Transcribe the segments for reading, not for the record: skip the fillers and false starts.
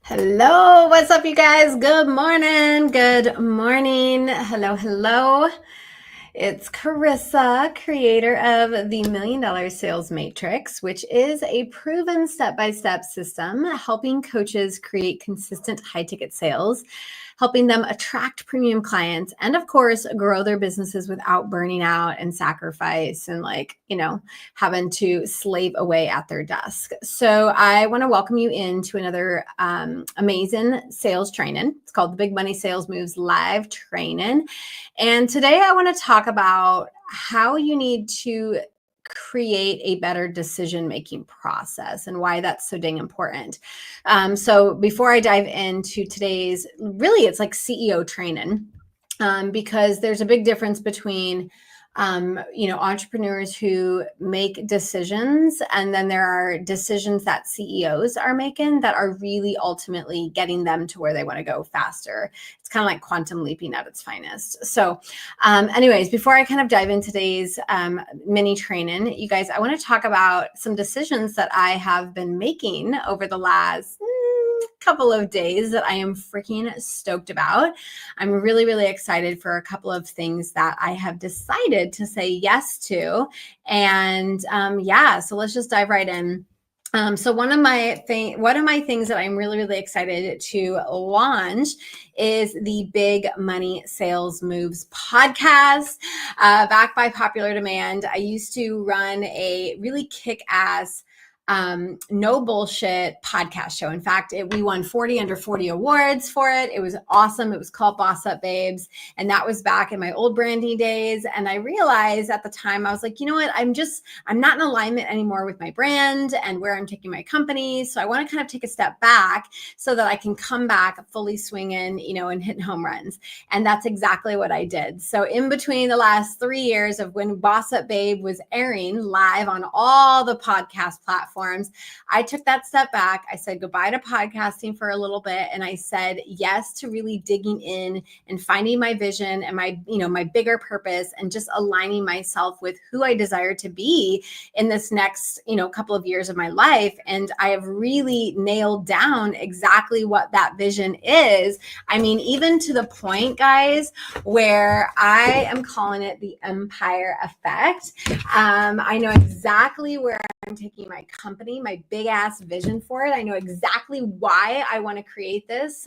Hello, what's up, you guys? Good morning. Good morning. Hello. It's Carissa, creator of the $1,000,000 Sales Matrix, which is a proven step-by-step system helping coaches create consistent high-ticket sales, helping them attract premium clients, and of course, grow their businesses without burning out and sacrifice and having to slave away at their desk. So I want to welcome you into another amazing sales training. It's called the Big Money Sales Moves Live Training. And today I want to talk about how you need to create a better decision-making process and why that's so dang important. So before I dive into today's, really it's like CEO training, because there's a big difference between entrepreneurs who make decisions, and then there are decisions that CEOs are making that are really ultimately getting them to where they want to go faster. It's kind of like quantum leaping at its finest. So anyways, before I kind of dive into today's mini training, you guys, I want to talk about some decisions that I have been making over the last couple of days that I am freaking stoked about. I'm really, really excited for a couple of things that I have decided to say yes to. And so let's just dive right in. So one of my things that I'm really, really excited to launch is the Big Money Sales Moves podcast, backed by popular demand. I used to run a really kick-ass no bullshit podcast show. In fact, we won 40 under 40 awards for it. It was awesome. It was called Boss Up Babes. And that was back in my old branding days. And I realized at the time, I was like, you know what? I'm not in alignment anymore with my brand and where I'm taking my company. So I want to kind of take a step back so that I can come back fully swinging, and hitting home runs. And that's exactly what I did. So in between the last 3 years of when Boss Up Babe was airing live on all the podcast platforms, I took that step back. I said goodbye to podcasting for a little bit. And I said yes to really digging in and finding my vision and my bigger purpose, and just aligning myself with who I desire to be in this next, couple of years of my life. And I have really nailed down exactly what that vision is. I mean, even to the point, guys, where I am calling it the empire effect. I know exactly where I'm taking my company, my big ass vision for it. I know exactly why I want to create this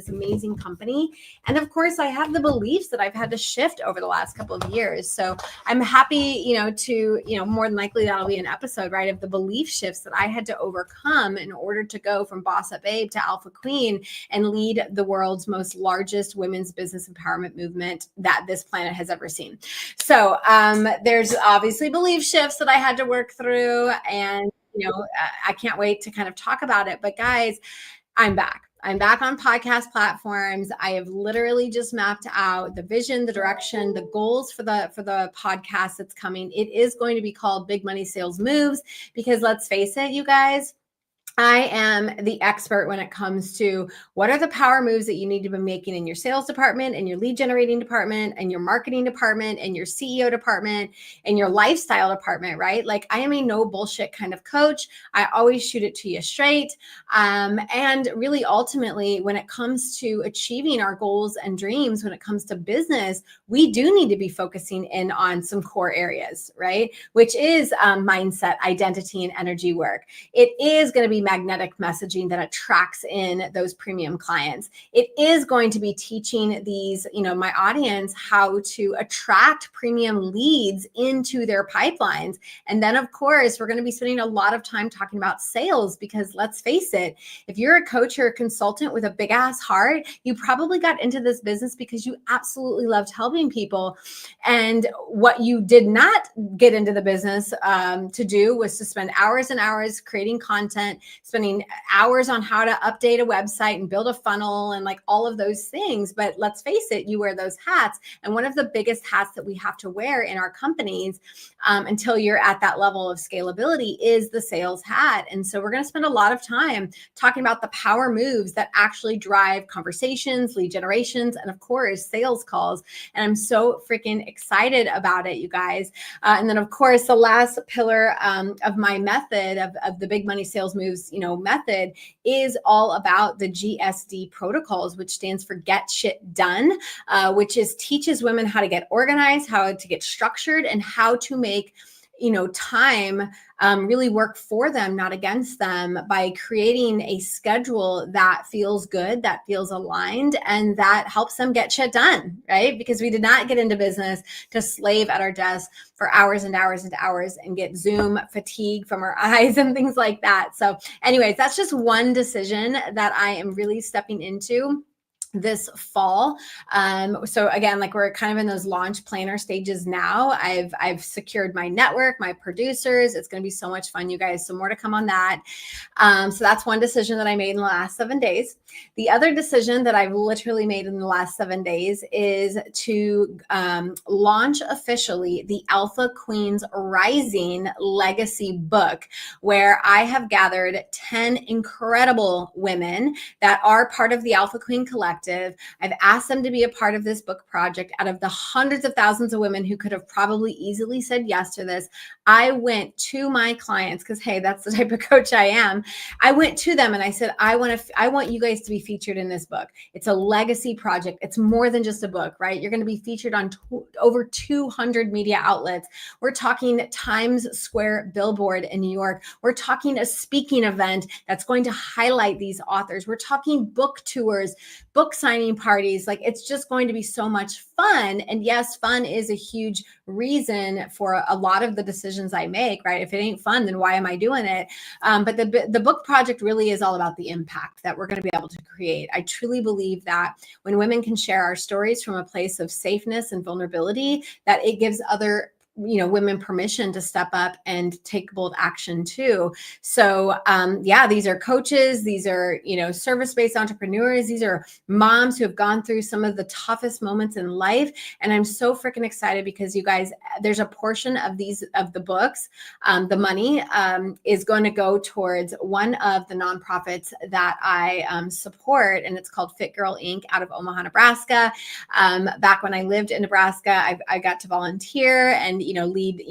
amazing company. And of course, I have the beliefs that I've had to shift over the last couple of years. So I'm happy, more than likely that'll be an episode, right, of the belief shifts that I had to overcome in order to go from Boss Up Babe to Alpha Queen and lead the world's most largest women's business empowerment movement that this planet has ever seen. So there's obviously belief shifts that I had to work through, and I can't wait to kind of talk about it. But guys, I'm back. I'm back on podcast platforms. I have literally just mapped out the vision, the direction, the goals for the podcast that's coming. It is going to be called Big Money Sales Moves, because let's face it, you guys, I am the expert when it comes to what are the power moves that you need to be making in your sales department, and your lead generating department, and your marketing department, and your CEO department, and your lifestyle department, right? Like, I am a no bullshit kind of coach. I always shoot it to you straight. And really, ultimately, when it comes to achieving our goals and dreams, when it comes to business, we do need to be focusing in on some core areas, right? Which is mindset, identity, and energy work. It is going to be magnetic messaging that attracts in those premium clients. It is going to be teaching these, my audience, how to attract premium leads into their pipelines. And then, of course, we're going to be spending a lot of time talking about sales, because let's face it, if you're a coach or a consultant with a big ass heart, you probably got into this business because you absolutely loved helping people. And what you did not get into the business to do was to spend hours and hours creating content, spending hours on how to update a website and build a funnel and like all of those things. But let's face it, you wear those hats. And one of the biggest hats that we have to wear in our companies until you're at that level of scalability is the sales hat. And so we're going to spend a lot of time talking about the power moves that actually drive conversations, lead generations, and of course, sales calls. And I'm so freaking excited about it, you guys. And then, of course, the last pillar of my method of the Big Money Sales Moves Coach's, method is all about the GSD protocols, which stands for Get Shit Done, which teaches women how to get organized, how to get structured, and how to make time really work for them, not against them, by creating a schedule that feels good, that feels aligned, and that helps them get shit done, right? Because we did not get into business to slave at our desk for hours and hours and hours and get Zoom fatigue from our eyes and things like that. So anyways, that's just one decision that I am really stepping into this fall. So again, like we're kind of in those launch planner stages now. I've secured my network, my producers. It's going to be so much fun, you guys. So more to come on that. So that's one decision that I made in the last 7 days. The other decision that I've literally made in the last 7 days is to launch officially the Alpha Queens Rising Legacy book, where I have gathered 10 incredible women that are part of the Alpha Queen Collective. I've asked them to be a part of this book project. Out of the hundreds of thousands of women who could have probably easily said yes to this, I went to my clients, because hey, that's the type of coach I am. I went to them and I said, I want you guys to be featured in this book. It's a legacy project. It's more than just a book, right? You're going to be featured on over 200 media outlets. We're talking Times Square billboard in New York. We're talking a speaking event that's going to highlight these authors. We're talking book tours, book signing parties. Like, it's just going to be so much fun. And yes, fun is a huge reason for a lot of the decisions I make, right? If it ain't fun, then why am I doing it? But the book project really is all about the impact that we're going to be able to create. I truly believe that when women can share our stories from a place of safeness and vulnerability, that it gives other women permission to step up and take bold action too. So these are coaches, these are, service-based entrepreneurs, these are moms who have gone through some of the toughest moments in life. And I'm so freaking excited because you guys, there's a portion of the books, the money is going to go towards one of the nonprofits that I support, and it's called Fit Girl Inc. out of Omaha, Nebraska. Back when I lived in Nebraska, I got to volunteer and lead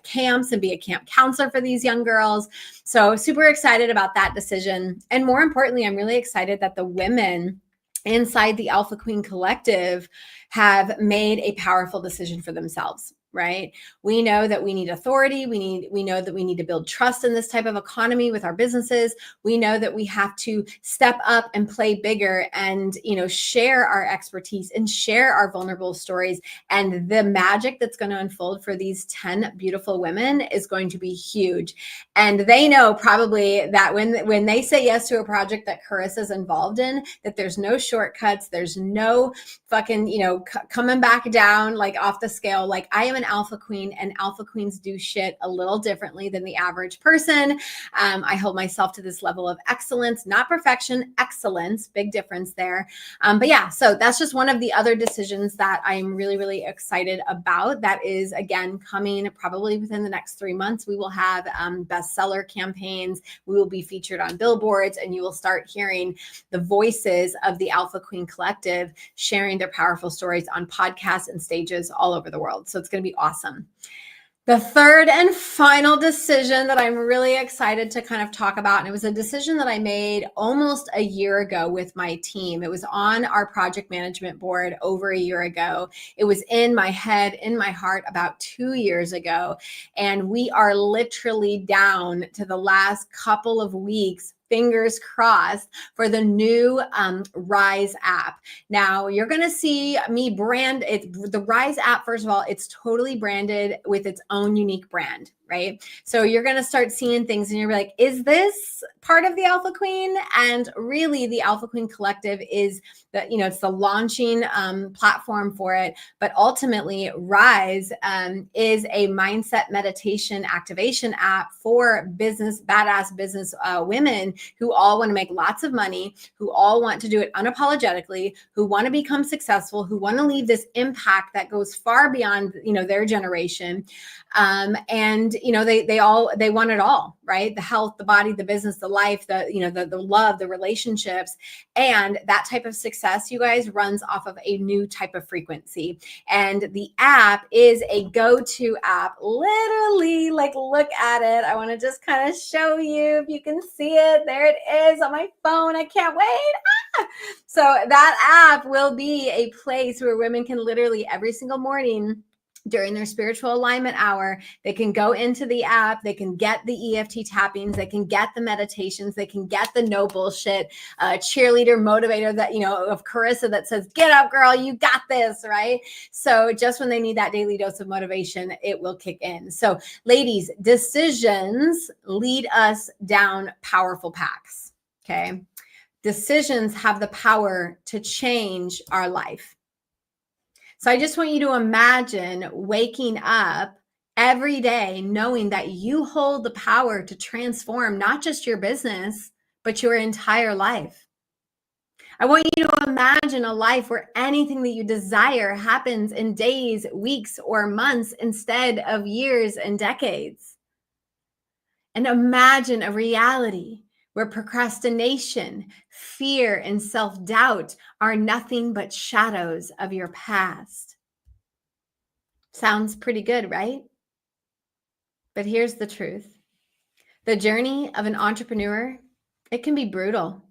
camps and be a camp counselor for these young girls. So super excited about that decision. And more importantly, I'm really excited that the women inside the Alpha Queen Collective have made a powerful decision for themselves. Right? We know that we need authority. We know that we need to build trust in this type of economy with our businesses. We know that we have to step up and play bigger and, share our expertise and share our vulnerable stories. And the magic that's going to unfold for these 10 beautiful women is going to be huge. And they know probably that when they say yes to a project that Carissa's involved in, that there's no shortcuts. There's no fucking, coming back down like off the scale. Like, I am an alpha queen, and alpha queens do shit a little differently than the average person. I hold myself to this level of excellence, not perfection, excellence, big difference there. So that's just one of the other decisions that I'm really, really excited about. That is, again, coming probably within the next 3 months. We will have bestseller campaigns. We will be featured on billboards, and you will start hearing the voices of the Alpha Queen Collective sharing their powerful stories on podcasts and stages all over the world. So it's going to be awesome. The third and final decision that I'm really excited to kind of talk about, and it was a decision that I made almost a year ago with my team. It was on our project management board over a year ago. It was in my head, in my heart about 2 years ago. And we are literally down to the last couple of weeks, fingers crossed, for the new Rise app. Now, you're going to see me brand it. The Rise app, first of all, it's totally branded with its own unique brand, right? So you're going to start seeing things and you're like, is this part of the Alpha Queen? And really, the Alpha Queen Collective is it's the launching platform for it. But ultimately, Rise is a mindset meditation activation app for badass business women who all want to make lots of money, who all want to do it unapologetically, who want to become successful, who want to leave this impact that goes far beyond, their generation. And, they want it all, right? The health, the body, the business, the life, the love, the relationships. And that type of success, you guys, runs off of a new type of frequency. And the app is a go-to app. Literally, like, look at it. I want to just kind of show you if you can see it. There it is on my phone. I can't wait. So that app will be a place where women can literally every single morning during their spiritual alignment hour, they can go into the app, they can get the EFT tappings, they can get the meditations, they can get the no bullshit cheerleader motivator that, of Carissa that says, get up, girl, you got this, right? So just when they need that daily dose of motivation, it will kick in. So ladies, decisions lead us down powerful paths, okay? Decisions have the power to change our life. So I just want you to imagine waking up every day knowing that you hold the power to transform not just your business, but your entire life. I want you to imagine a life where anything that you desire happens in days, weeks, or months instead of years and decades. And imagine a reality where procrastination, fear, and self-doubt are nothing but shadows of your past. Sounds pretty good, right? But here's the truth. The journey of an entrepreneur, it can be brutal.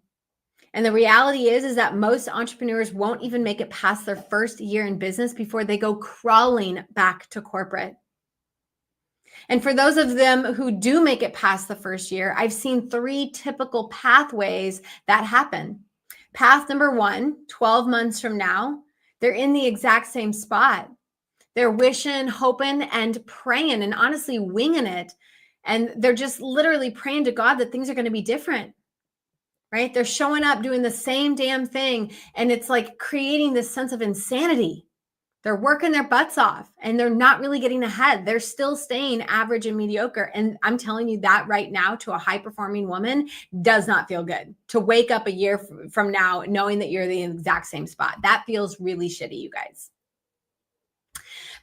And the reality is that most entrepreneurs won't even make it past their first year in business before they go crawling back to corporate. And for those of them who do make it past the first year, I've seen 3 typical pathways that happen. Path number 1, 12 months from now, they're in the exact same spot. They're wishing, hoping, and praying, and honestly winging it. And they're just literally praying to God that things are going to be different, right? They're showing up doing the same damn thing. And it's like creating this sense of insanity. They're working their butts off and they're not really getting ahead. They're still staying average and mediocre. And I'm telling you that right now, to a high-performing woman, does not feel good to wake up a year from now knowing that you're in the exact same spot. That feels really shitty, you guys.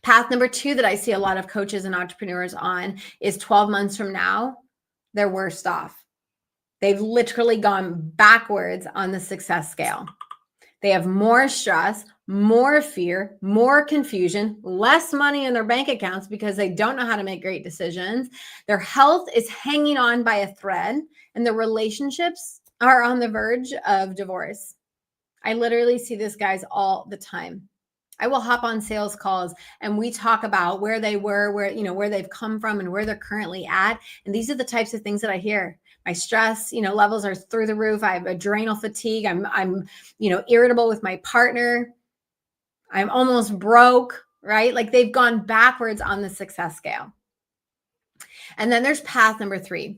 Path number 2 that I see a lot of coaches and entrepreneurs on is 12 months from now, they're worse off. They've literally gone backwards on the success scale. They have more stress, more fear, more confusion, less money in their bank accounts because they don't know how to make great decisions. Their health is hanging on by a thread, and their relationships are on the verge of divorce. I literally see this, guys, all the time. I will hop on sales calls and we talk about where they were, where they've come from and where they're currently at. And these are the types of things that I hear. My stress, levels are through the roof. I have adrenal fatigue. I'm irritable with my partner. I'm almost broke, right? Like they've gone backwards on the success scale. And then there's path number 3.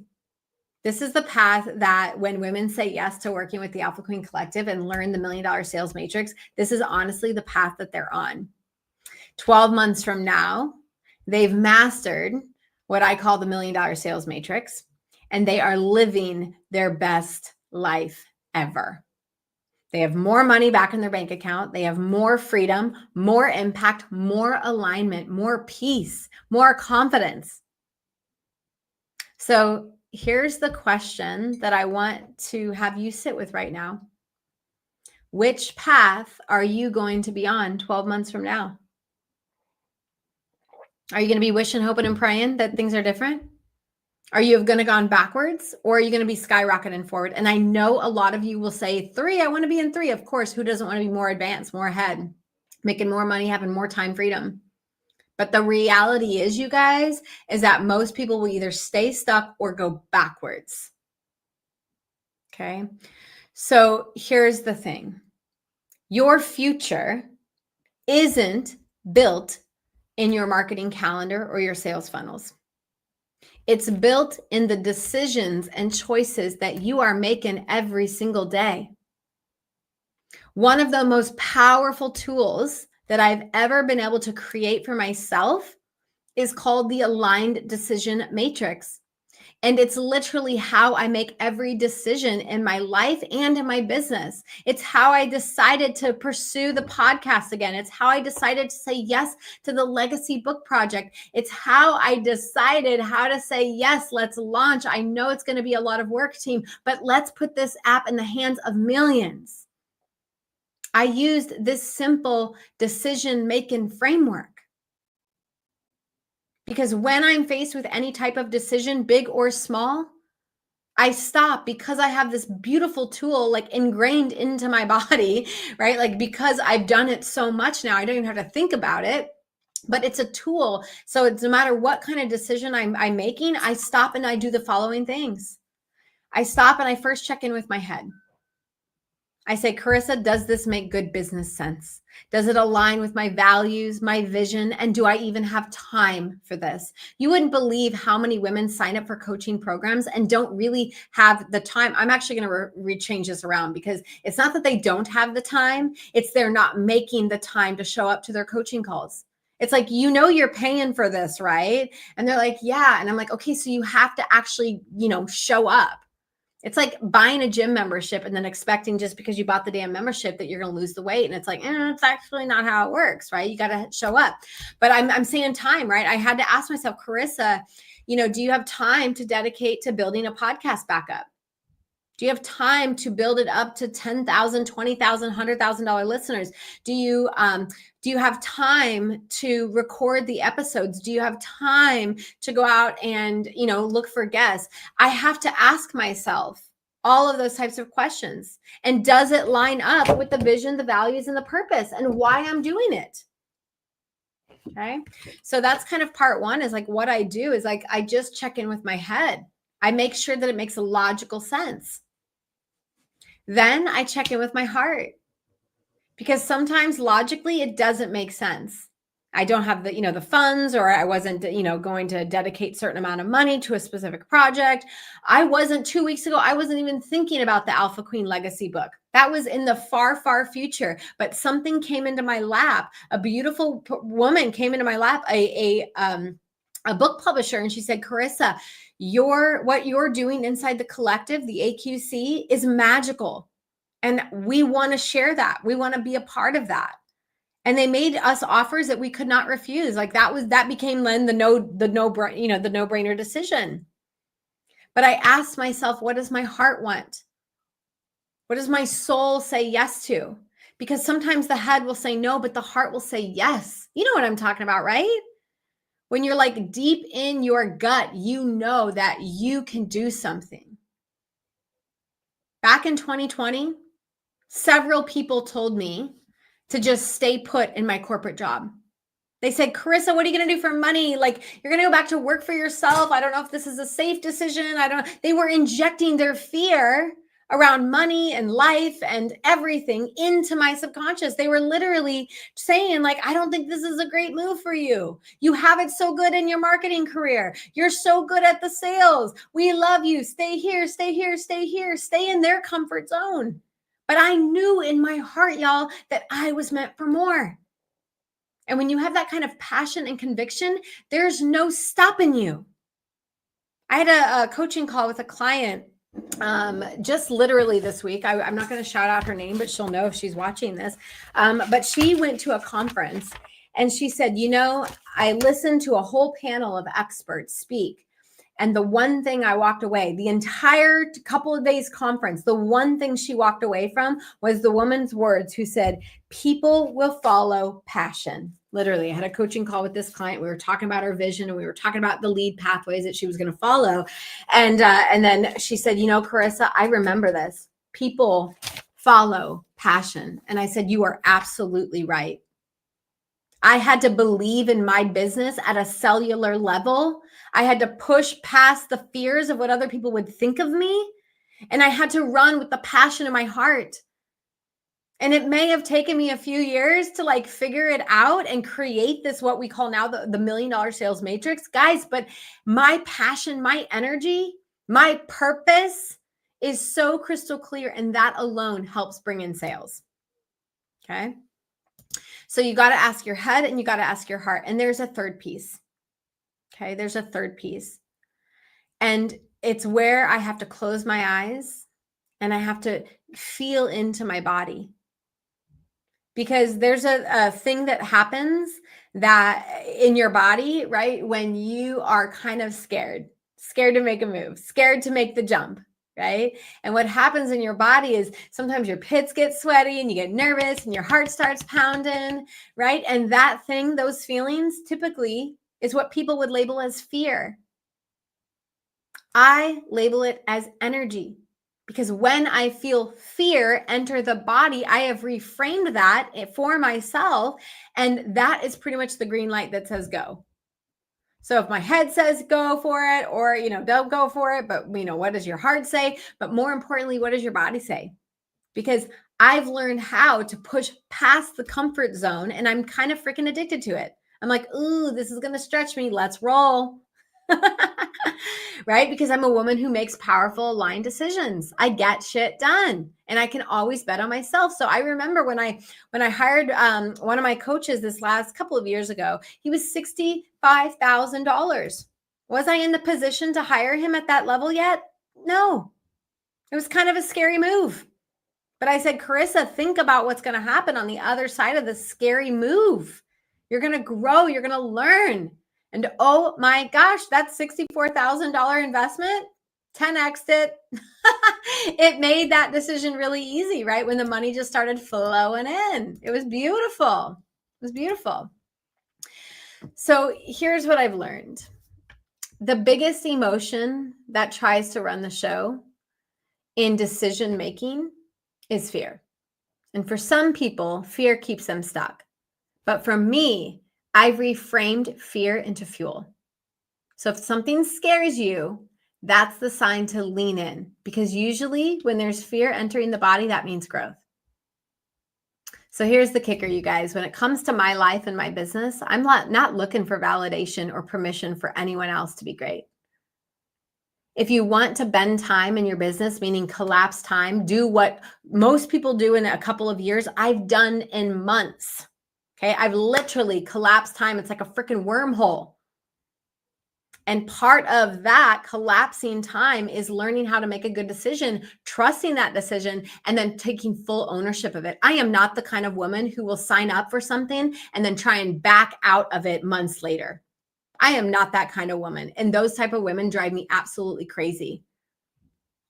This is the path that when women say yes to working with the Alpha Queen Collective and learn the $1 Million Sales Matrix, this is honestly the path that they're on. 12 months from now, they've mastered what I call the $1 Million Sales Matrix, and they are living their best life ever. They have more money back in their bank account. They have more freedom, more impact, more alignment, more peace, more confidence. So here's the question that I want to have you sit with right now. Which path are you going to be on 12 months from now? Are you going to be wishing, hoping, and praying that things are different? Are you going to gone backwards, or are you going to be skyrocketing forward? And I know a lot of you will say 3, I want to be in 3. Of course, who doesn't want to be more advanced, more ahead, making more money, having more time freedom? But the reality is, you guys, is that most people will either stay stuck or go backwards. Okay. So here's the thing. Your future isn't built in your marketing calendar or your sales funnels. It's built in the decisions and choices that you are making every single day. One of the most powerful tools that I've ever been able to create for myself is called the Aligned Decision Matrix. And it's literally how I make every decision in my life and in my business. It's how I decided to pursue the podcast again. It's how I decided to say yes to the legacy book project. It's how I decided how to say, yes, let's launch. I know it's going to be a lot of work, team, but let's put this app in the hands of millions. I used this simple decision-making framework. Because when I'm faced with any type of decision, big or small, I stop because I have this beautiful tool like ingrained into my body, right? Like because I've done it so much now, I don't even have to think about it, but it's a tool. So it's no matter what kind of decision I'm making, I stop and I do the following things. I stop and I first check in with my head. I say, Carissa, does this make good business sense? Does it align with my values, my vision? And do I even have time for this? You wouldn't believe how many women sign up for coaching programs and don't really have the time. I'm actually going to change this around because it's not that they don't have the time. It's they're not making the time to show up to their coaching calls. It's like, you know, you're paying for this, right? And they're like, yeah. And I'm like, okay, so you have to actually, show up. It's like buying a gym membership and then expecting just because you bought the damn membership that you're going to lose the weight. And it's like, it's actually not how it works, right? You got to show up. But I'm saying time, right? I had to ask myself, Carissa, do you have time to dedicate to building a podcast back up? Do you have time to build it up to $10,000, $20,000, $100,000 listeners? Do you have time to record the episodes? Do you have time to go out and, look for guests? I have to ask myself all of those types of questions. And does it line up with the vision, the values, and the purpose and why I'm doing it? Okay. So that's kind of part one, is like what I do is like, I just check in with my head. I make sure that it makes a logical sense. Then I check in with my heart, because sometimes logically it doesn't make sense. I don't have the funds, or I wasn't, going to dedicate certain amount of money to a specific project. I wasn't 2 weeks ago. I wasn't even thinking about the Alpha Queen Legacy book. That was in the far, far future, but something came into my lap. A beautiful woman came into my lap, a book publisher. And she said, Carissa, what you're doing inside the collective, the AQC, is magical. And we want to share that. We want to be a part of that. And they made us offers that we could not refuse. Like that became then the no-brainer decision. But I asked myself, what does my heart want? What does my soul say yes to? Because sometimes the head will say no, but the heart will say yes. You know what I'm talking about, right? When you're like deep in your gut, you know that you can do something. Back in 2020, several people told me to just stay put in my corporate job. They said, Carissa, what are you going to do for money? Like, you're going to go back to work for yourself. I don't know if this is a safe decision. They were injecting their fear around money and life and everything into my subconscious. They were literally saying, like, I don't think this is a great move for you. You have it so good in your marketing career. You're so good at the sales. We love you. Stay here, stay here, stay here, stay in their comfort zone. But I knew in my heart, y'all, that I was meant for more. And when you have that kind of passion and conviction, there's no stopping you. I had a coaching call with a client just literally this week. I'm not going to shout out her name, but she'll know if she's watching this. But she went to a conference and she said, I listened to a whole panel of experts speak. And the one thing I walked away, the entire couple of days conference, the one thing she walked away from was the woman's words, who said, people will follow passion. Literally, I had a coaching call with this client. We were talking about our vision and we were talking about the lead pathways that she was going to follow. And then she said, Carissa, I remember this. People follow passion. And I said, you are absolutely right. I had to believe in my business at a cellular level. I had to push past the fears of what other people would think of me. And I had to run with the passion in my heart. And it may have taken me a few years to like figure it out and create this, what we call now the $1 million sales matrix, guys. But my passion, my energy, my purpose is so crystal clear. And that alone helps bring in sales. Okay. So you got to ask your head and you got to ask your heart. And there's a third piece. Okay. There's a third piece. And it's where I have to close my eyes and I have to feel into my body. Because there's a thing that happens that in your body, right? When you are kind of scared to make a move, scared to make the jump, right? And what happens in your body is sometimes your pits get sweaty and you get nervous and your heart starts pounding, right? And that thing, those feelings typically is what people would label as fear. I label it as energy. Because when I feel fear enter the body, I have reframed that for myself. And that is pretty much the green light that says go. So if my head says go for it, or, don't go for it, but, what does your heart say? But more importantly, what does your body say? Because I've learned how to push past the comfort zone and I'm kind of freaking addicted to it. I'm like, ooh, this is going to stretch me. Let's roll. Right? Because I'm a woman who makes powerful aligned decisions. I get shit done and I can always bet on myself. So I remember when I hired one of my coaches this last couple of years ago, he was $65,000. Was I in the position to hire him at that level yet? No. It was kind of a scary move. But I said, Carissa, think about what's going to happen on the other side of the scary move. You're going to grow. You're going to learn. And oh my gosh, that $64,000 investment, 10x'd it. It made that decision really easy, right? When the money just started flowing in. It was beautiful. It was beautiful. So here's what I've learned. The biggest emotion that tries to run the show in decision making is fear. And for some people, fear keeps them stuck. But for me, I've reframed fear into fuel. So if something scares you, that's the sign to lean in, because usually when there's fear entering the body, that means growth. So here's the kicker, you guys. When it comes to my life and my business, I'm not looking for validation or permission for anyone else to be great. If you want to bend time in your business, meaning collapse time, do what most people do in a couple of years, I've done in months. Okay, I've literally collapsed time. It's like a freaking wormhole. And part of that collapsing time is learning how to make a good decision, trusting that decision, and then taking full ownership of it. I am not the kind of woman who will sign up for something and then try and back out of it months later. I am not that kind of woman. And those type of women drive me absolutely crazy.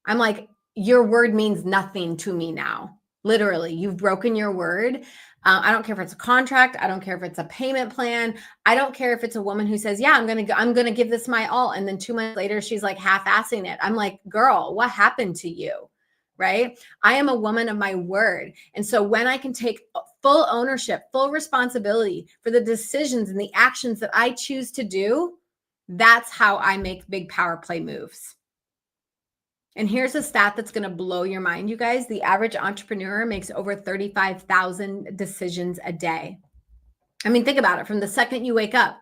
I'm like, your word means nothing to me now. Literally, you've broken your word. I don't care if it's a contract. I don't care if it's a payment plan. I don't care if it's a woman who says, yeah, I'm going to give this my all. And then 2 months later, she's like half-assing it. I'm like, girl, what happened to you? Right? I am a woman of my word. And so when I can take full ownership, full responsibility for the decisions and the actions that I choose to do, that's how I make big power play moves. And here's a stat that's going to blow your mind, you guys. The average entrepreneur makes over 35,000 decisions a day. I mean, think about it. From the second you wake up,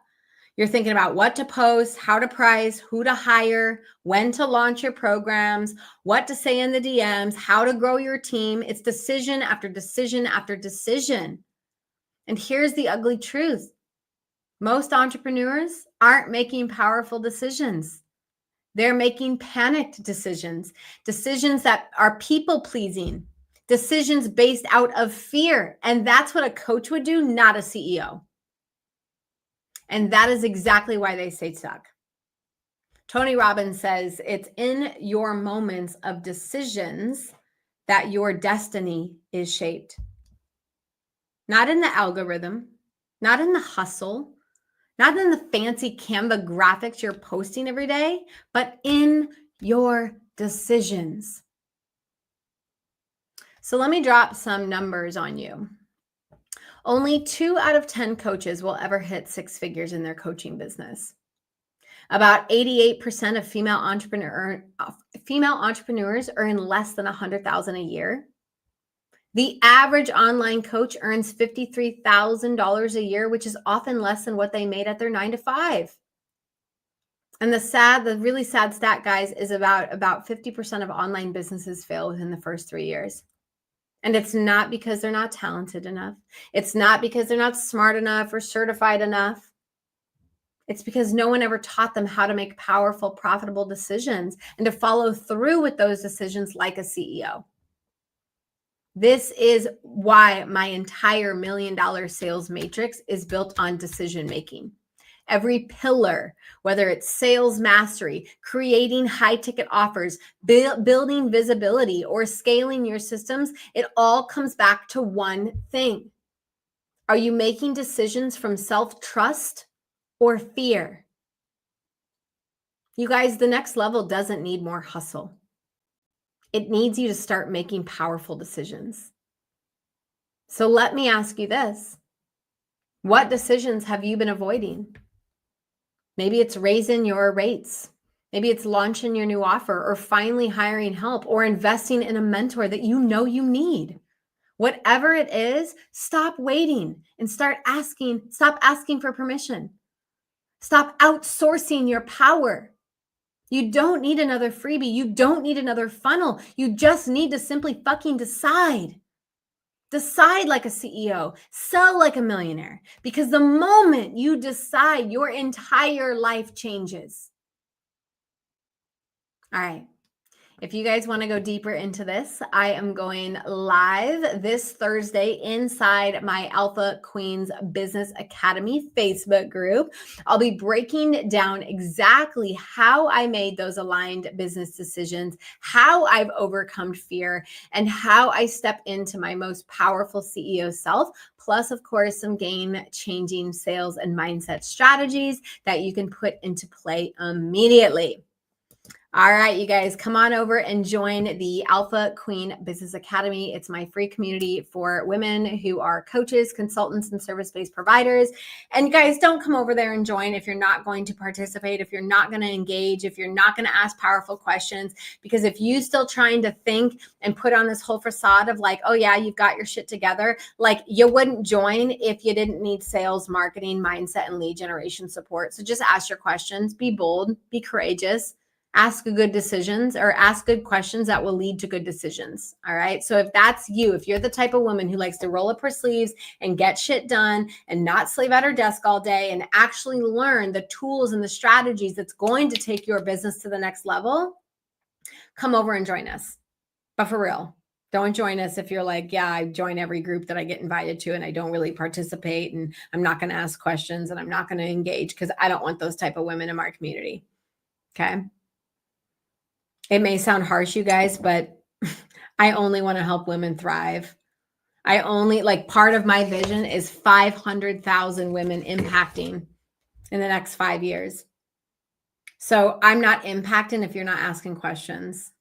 you're thinking about what to post, how to price, who to hire, when to launch your programs, what to say in the DMs, how to grow your team. It's decision after decision after decision. And here's the ugly truth. Most entrepreneurs aren't making powerful decisions. They're making panicked decisions that are people-pleasing, decisions based out of fear. And that's what a coach would do, not a CEO. And that is exactly why they stay stuck. Tony Robbins says it's in your moments of decisions that your destiny is shaped. Not in the algorithm, not in the hustle, not in the fancy Canva graphics you're posting every day, but in your decisions. So let me drop some numbers on you. Only 2 out of 10 coaches will ever hit 6 figures in their coaching business. About 88% of female entrepreneurs earn less than $100,000 a year. The average online coach earns $53,000 a year, which is often less than what they made at their 9-to-5. And the really sad stat, guys, is about 50% of online businesses fail within the first 3 years. And it's not because they're not talented enough. It's not because they're not smart enough or certified enough. It's because no one ever taught them how to make powerful, profitable decisions and to follow through with those decisions like a CEO. This is why my entire $1 million sales matrix is built on decision making. Every pillar, whether it's sales mastery, creating high ticket offers, building visibility, or scaling your systems, it all comes back to one thing. Are you making decisions from self-trust or fear? You guys, the next level doesn't need more hustle. It needs you to start making powerful decisions. So let me ask you this. What decisions have you been avoiding? Maybe it's raising your rates. Maybe it's launching your new offer or finally hiring help or investing in a mentor that you know you need. Whatever it is, stop waiting and stop asking for permission. Stop outsourcing your power. You don't need another freebie. You don't need another funnel. You just need to simply fucking decide. Decide like a CEO, sell like a millionaire, because the moment you decide, your entire life changes. All right. If you guys want to go deeper into this, I am going live this Thursday inside my Alpha Queens Business Academy Facebook group. I'll be breaking down exactly how I made those aligned business decisions, how I've overcome fear, and how I step into my most powerful CEO self. Plus, of course, some game-changing sales and mindset strategies that you can put into play immediately. All right, you guys, come on over and join the Alpha Queen Business Academy. It's my free community for women who are coaches, consultants, and service-based providers. And you guys, don't come over there and join if you're not going to participate, if you're not going to engage, if you're not going to ask powerful questions. Because if you still trying to think and put on this whole facade of like, oh yeah, you've got your shit together, like you wouldn't join if you didn't need sales, marketing, mindset, and lead generation support. So just ask your questions, be bold, be courageous. Ask good decisions or ask good questions that will lead to good decisions. All right. So if that's you, if you're the type of woman who likes to roll up her sleeves and get shit done and not slave at her desk all day and actually learn the tools and the strategies that's going to take your business to the next level, come over and join us. But for real, don't join us if you're like, yeah, I join every group that I get invited to and I don't really participate and I'm not going to ask questions and I'm not going to engage because I don't want those type of women in my community. Okay. It may sound harsh, you guys, but I only want to help women thrive. I only, like, part of my vision is 500,000 women impacting in the next 5 years. So I'm not impacting if you're not asking questions.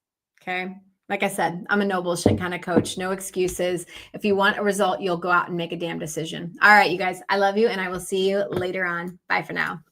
Okay. Like I said, I'm a no bullshit kind of coach. No excuses. If you want a result, you'll go out and make a damn decision. All right, you guys, I love you and I will see you later on. Bye for now.